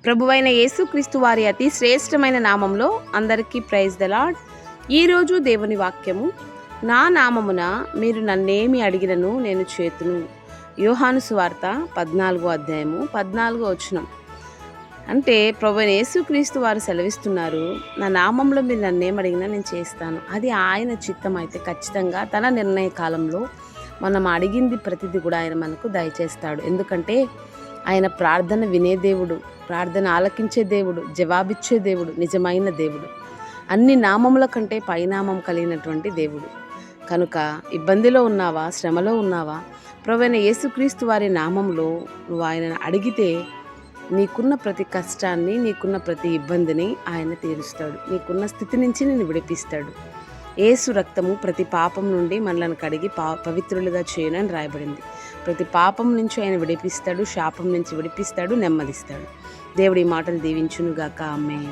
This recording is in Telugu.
ప్రభువైన యేసుక్రీస్తు వారి అతి శ్రేష్టమైన నామంలో అందరికీ ప్రైజ్ ద లార్డ్. ఈరోజు దేవుని వాక్యము, నా నామమున మీరు నన్నేమి అడిగినను నేను చేతును. యోహాను సువార్త 14వ అధ్యాయము 14వ వచనం. అంటే ప్రభువైన యేసుక్రీస్తు వారు సెలవిస్తున్నారు, నా నామంలో మీరు నన్నేం అడిగినా నేను చేస్తాను. అది ఆయన చిత్తం అయితే ఖచ్చితంగా తన నిర్ణయ కాలంలో మనం అడిగింది ప్రతిదీ కూడా ఆయన మనకు దయచేస్తాడు. ఎందుకంటే ఆయన ప్రార్థన వినే దేవుడు, ప్రార్థన ఆలకించే దేవుడు, జవాబిచ్చే దేవుడు, నిజమైన దేవుడు, అన్ని నామముల కంటే పైనామం కలిగినటువంటి దేవుడు. కనుక ఇబ్బందిలో ఉన్నావా, శ్రమలో ఉన్నావా, ప్రభువైన యేసుక్రీస్తు వారి నామంలో నువ్వు ఆయనను అడిగితే నీకున్న ప్రతి కష్టాన్ని, నీకున్న ప్రతి ఇబ్బందిని ఆయన తీరుస్తాడు. నీకున్న స్థితి నుంచి నేను విడిపిస్తాడు. యేసు రక్తము ప్రతి పాపం నుండి మనలను కడిగి పవిత్రులుగా చేయనని రాయబడింది. ప్రతి పాపం నుంచి ఆయన విడిపిస్తాడు, శాపం నుంచి విడిపిస్తాడు, నెమ్మదిస్తాడు. దేవుడి మాటలు దీవించునుగాక. ఆమేన్.